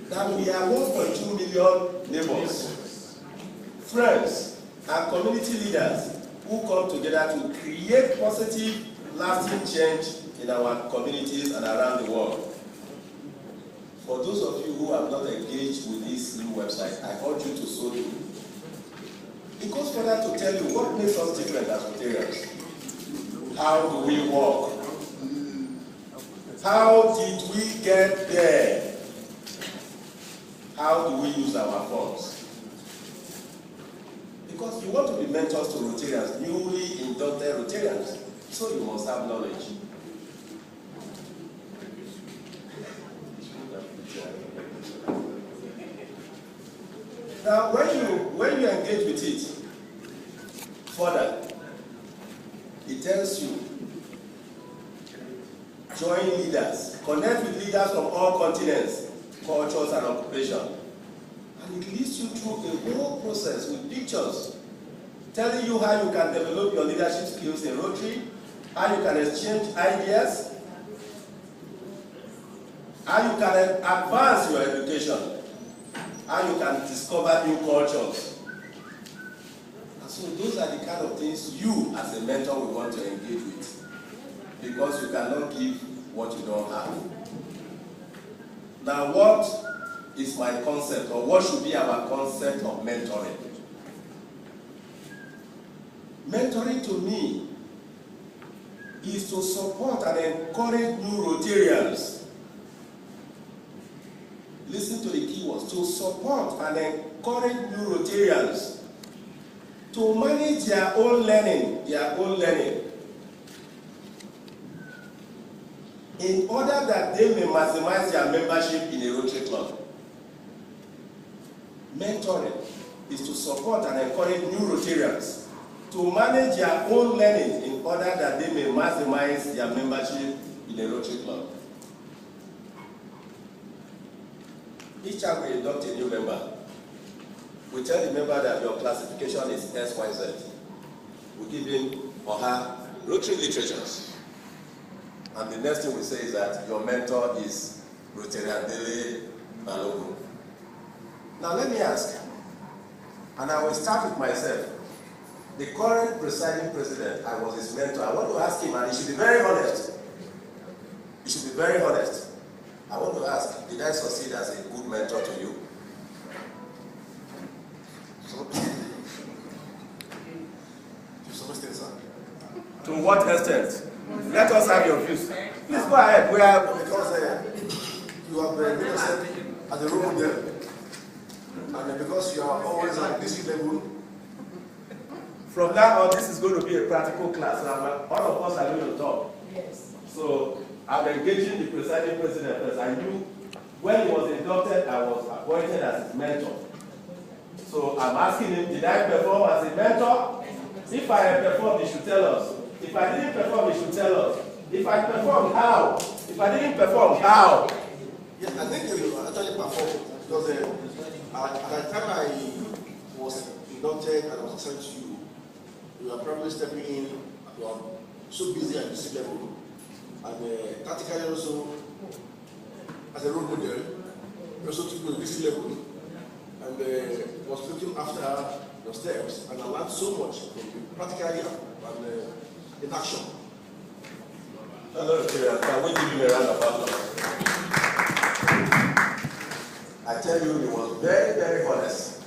that we are 1.2 million neighbors, friends, and community leaders who come together to create positive, lasting change in our communities and around the world. For those of you who have not engaged with this new website, I urge you to so do. It goes further to tell you what makes us different as Rotarians. How do we work? How did we get there? How do we use our funds? Because you want to be mentors to Rotarians, newly inducted Rotarians, so you must have knowledge. Now, when you engage with it further, it tells you, join leaders, connect with leaders from all continents, cultures, and occupations. And it leads you through a whole process with pictures, telling you how you can develop your leadership skills in Rotary, how you can exchange ideas, how you can advance your education, how you can discover new cultures. And so those are the kind of things you, as a mentor, will want to engage with, because you cannot give what you don't have. Now, what is my concept, or what should be our concept of mentoring? Mentoring to me is to support and encourage new Rotarians. Listen to the keywords: to support and encourage new Rotarians to manage their own learning, in order that they may maximize their membership in a Rotary club. Mentoring is to support and encourage new Rotarians to manage their own learning in order that they may maximize their membership in a Rotary club. Each time we induct a new member, we tell the member that your classification is XYZ. We give him or her Rotary literatures. And the next thing we say is that your mentor is Rotarian Dele Balogun. Now let me ask, and I will start with myself. The current presiding president, I was his mentor. I want to ask him, and he should be very honest. He should be very honest. I want to ask, did I succeed as a good mentor to you? To what extent? Let us have your views. Please go ahead. We are because you have been represented as a role model, and because you are always at this level. From now on, this is going to be a practical class. All of us are going to talk. Yes. So I'm engaging the presiding president first. I knew when he was inducted, I was appointed as his mentor. So I'm asking him, did I perform as a mentor? If I had performed, he should tell us. If I didn't perform, he should tell us. If I performed, how? If I didn't perform, how? Yes, I think you actually performed, because at the time I was inducted and was assigned to you, you were probably stepping in. You are so busy at this level, and tactically also as a role model, you also took me to this level, and was looking after your steps, and I learned so much from you, practically and in action. Hello, can we give him a round of applause? I tell you, he was very, very honest.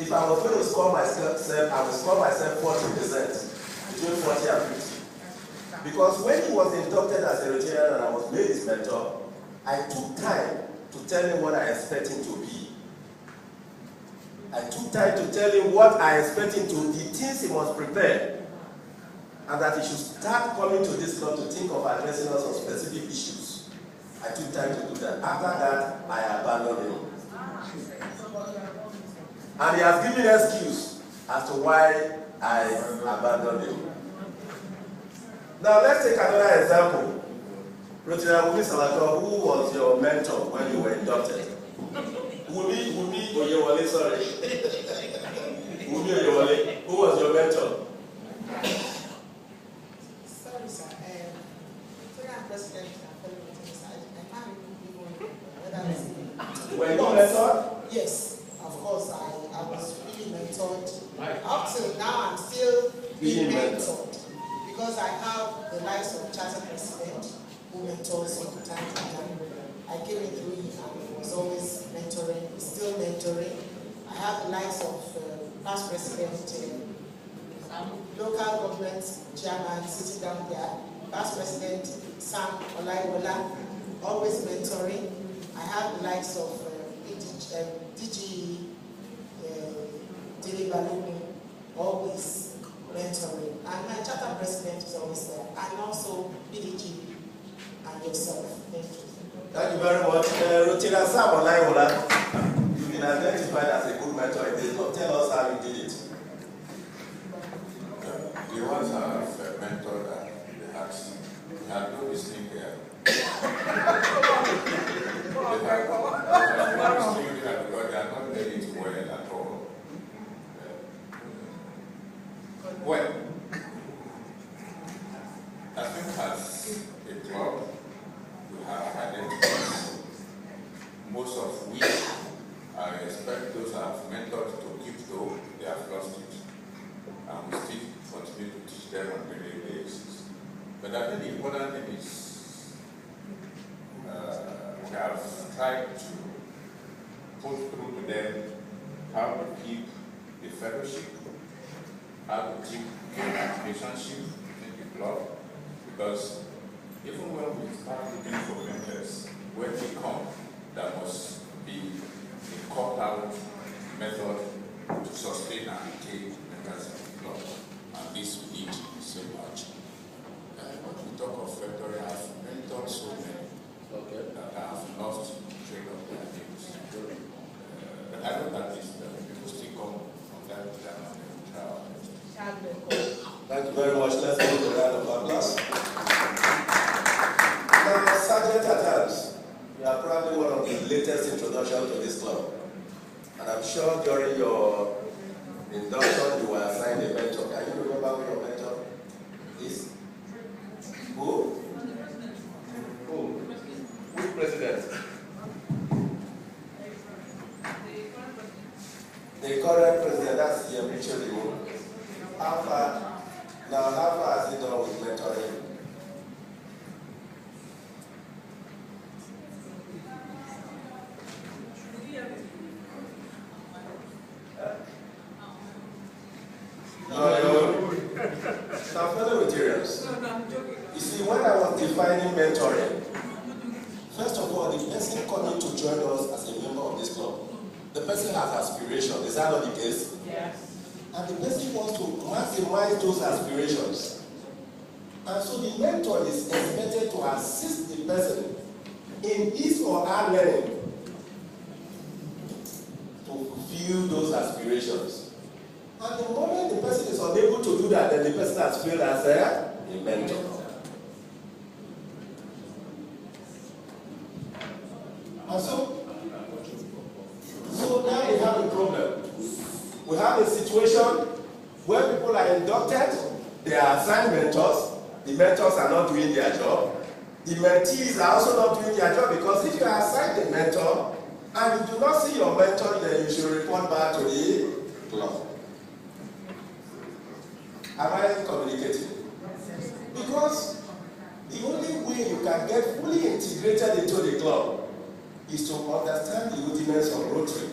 If I was going to score myself, I would score myself 40%, between 40 and 50. Because when he was inducted as a Rotarian and I was made his mentor, I took time to tell him what I expect him to be. I took time to tell him what I expect him to, the things he must prepare, and that he should start coming to this club to think of addressing us on specific issues. I took time to do that. After that, I abandoned him. And he has given an excuse as to why I abandoned him. Now let's take another example. Rotarian Wumi Salato, who was your mentor when you were inducted? Wumi Oyewole, sorry. Wumi Oyewole, who was your mentor? Sorry, sir. President, I can't even whether Were you mentored? Yes, of course, I was really mentored. Up till now, I'm still being mentored because I have the likes of Charter President who mentors me from time to time. I came in through him and was always mentoring, still mentoring. I have the likes of past President, local government chairman sitting down there, past President Sam Olaiwola, always mentoring. I have the likes of DG Dele Balogun, always mentoring. And my charter president is always there. And also BDG and yourself. Thank you. Thank you very much. Rotira Sam Olaiwola, you've been identified as a good mentor. Tell us how you did it. The ones I've mentored they had no listening here. They have no listening here because they are not ready to well at all. Well, I think as a club, we have identified most of which I expect those I have mentored to keep though they have lost it. And we still continue to teach them on a daily basis. But I think the important thing is we have tried to push through to them how to keep the fellowship, how to keep the relationship in the club, because even when we start looking for mentors, when they come, there must be a cut-out method to sustain and retain members of the club, and this we need so much. When we talk of mentoring, I have mentored so many that I have lost track of their names. But I know that people still come from time to time and they try. Thank you very much. Let's give a round of applause. Now, Sergeant Adams, you are probably one of the latest introductions to this club. And I'm sure during your induction you were assigned a mentor. Can you remember who your mentor is? Who? Who? Which president? The current president, that's Richard Limu. How far has he done with mentoring? Now, further materials. You see, when I was defining mentoring, first of all, the person coming to join us as a member of this club, the person has aspirations. Is that not the case? Yes. And the person wants to maximize those aspirations. And so the mentor is expected to assist the person in his or her learning to fulfill those aspirations. And the moment the person is unable to do that, then the person has failed as a mentor. And so now we have a problem. We have a situation where people are inducted, they are assigned mentors, the mentors are not doing their job. The mentees are also not doing their job, because if you are assigned a mentor and you do not see your mentor, then you should report back to the club. Am I communicating? Because the only way you can get fully integrated into the club is to understand the rudiments of Rotary.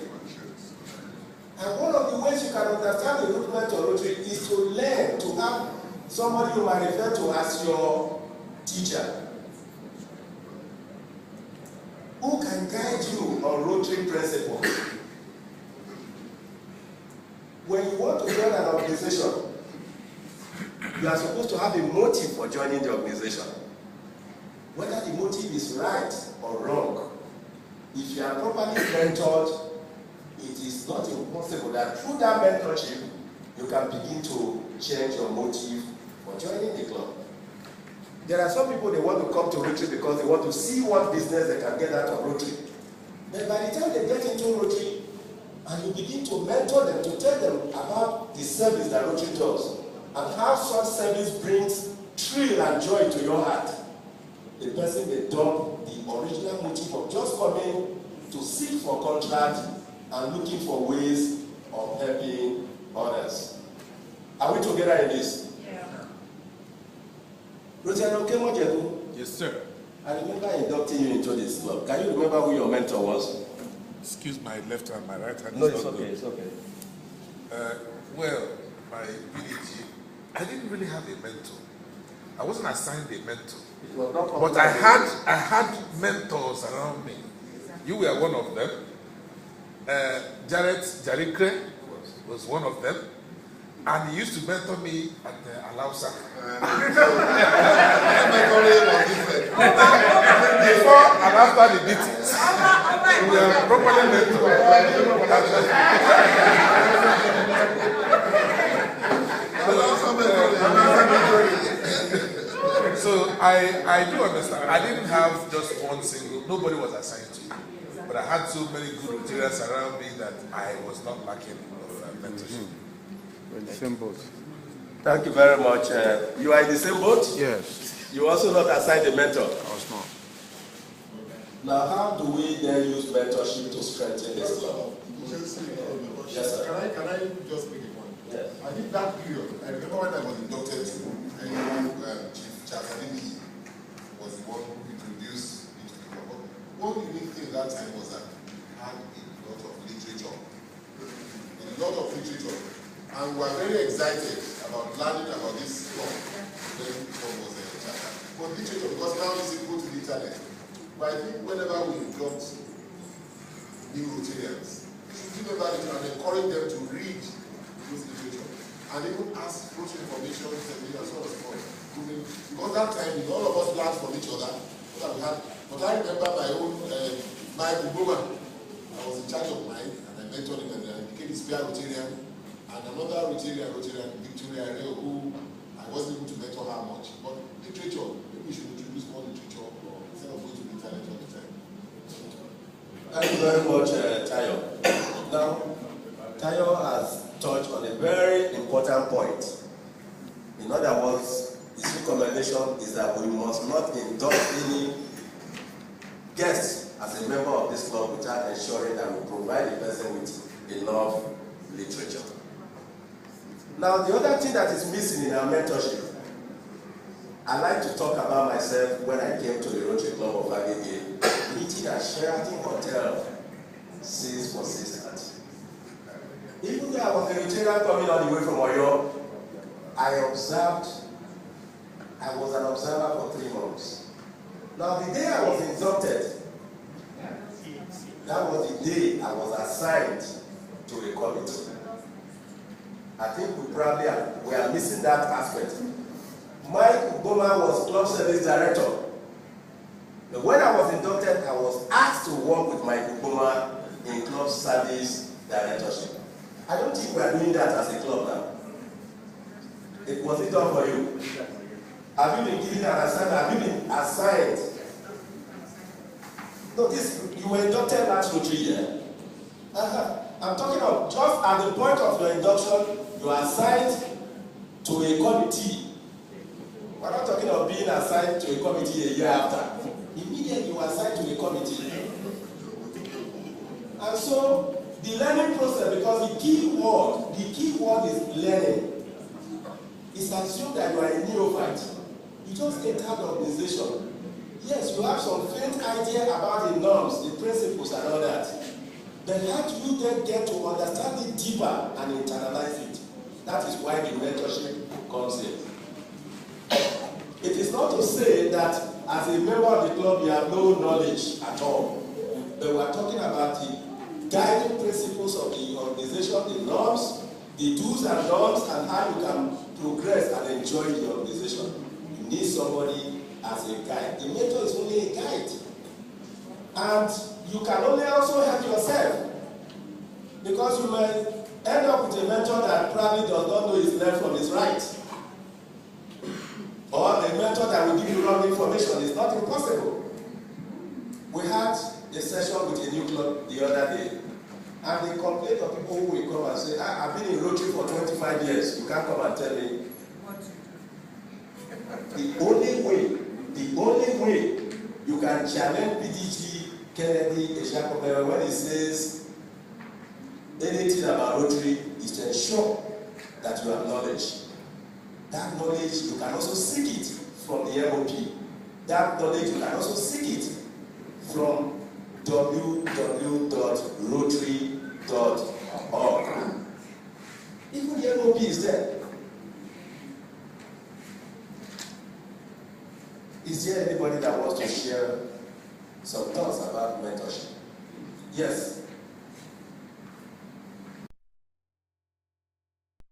And one of the ways you can understand the rudiments of Rotary is to learn to have somebody you might refer to as your teacher, who can guide you on Rotary principles. When you want to join an organization, you are supposed to have a motive for joining the organization. Whether the motive is right or wrong, if you are properly mentored, it is not impossible that through that mentorship, you can begin to change your motive for joining the club. There are some people, they want to come to Rotary because they want to see what business they can get out of Rotary. But by the time they get into Rotary, and you begin to mentor them, to tell them about the service that Rotary does, and how such service brings thrill and joy to your heart, the person may dump the original motive of just coming to seek for contract and looking for ways of helping others. Are we together in this? Yeah. Rotary Okemojebu, Yes, sir. I remember inducting you into this club. Can you remember who your mentor was? Excuse my left hand, my right hand. No, is it's not okay, good. it's okay. Well, my village, I didn't really have a mentor. I wasn't assigned a mentor. It was not But I had mentors around me. You were one of them. Jared Jarikre was one of them. And he used to mentor me at the Alausa. Before and after the meetings, we were properly mentored. So I do understand. I didn't have just one single, nobody was assigned to me. But I had so many good Rotarians around me that I was not lacking of mentorship. We're in the same boat. Thank you very much. You are in the same boat? Yes, You also not assigned a mentor. I was not. Now, how do we then use mentorship to strengthen this club? Yes, sir. Can I just make a point? Yes. I think that period, I remember when I was inducted to Chief Charles Adini was the one who introduced me to the club. One unique thing that time was that I had a lot of literature. And we were very excited about learning about this club when the club was a charter. But literature, because now it's equal to the internet. But I think whenever we induct new Rotarians, we should give them that literature and encourage them to read those literature. And even ask close information, and so on and so forth. Because that time, all of us learned from each other. But I remember my own, Mike Uboma. I was in charge of Mike, and I mentored him, and I became his peer Rotarian. And another Rotarian, Victoria Areo, who I wasn't able to mentor her much. But literature, maybe we should introduce more literature instead of going to the internet all the time. Thank you very much, Tayo. Now, Tayo has touched on a very important point. In other words, his recommendation is that we must not induct any guest as a member of this club without ensuring that we provide the person with enough literature. Now, the other thing that is missing in our mentorship, I like to talk about myself when I came to the Rotary Club of Agege, meeting at Sheraton Hotel, 6 for 6:30. Even though I was a Rotarian coming all the way from Oyo, I was an observer for 3 months. Now, the day I was inducted, that was the day I was assigned to a committee. I think we are missing that aspect. Mike Uboma was club service director. But when I was inducted, I was asked to work with Mike Uboma in club service directorship. I don't think we are doing that as a club now. Was it done for you? Have you been given an assignment? Have you been assigned? No, you were inducted last Rotary year. I'm talking of just at the point of your induction, you are assigned to a committee. We're not talking of being assigned to a committee a year after. Immediately you are assigned to a committee. And so the learning process, because the key word is learning. It's assumed that you are a neophyte. You just enter the organization. Yes, you have some faint idea about the norms, the principles and all that. Then how do you then get to understand it deeper and internalize it? That is why the mentorship comes in. It is not to say that as a member of the club you have no knowledge at all. But we are talking about the guiding principles of the organization, the norms, the do's and don'ts, and how you can progress and enjoy the organization. You need somebody as a guide. The mentor is only a guide. And you can only also help yourself. Because you may end up with a mentor that probably does not know his left from his right. Or a mentor that will give you wrong information. It's not impossible. We had a session with a new club the other day. And the complaint of people who will come and say, I've been in Rotary for 25 years. You can't come and tell me. The only way you can challenge PDG Kennedy Ejiakobere, when he says anything about Rotary is to ensure that you have knowledge. That knowledge, you can also seek it from the MOP. That knowledge, you can also seek it from www.rotary.org. Even the MOP is there. Is there anybody that wants to share some thoughts about mentorship? Yes.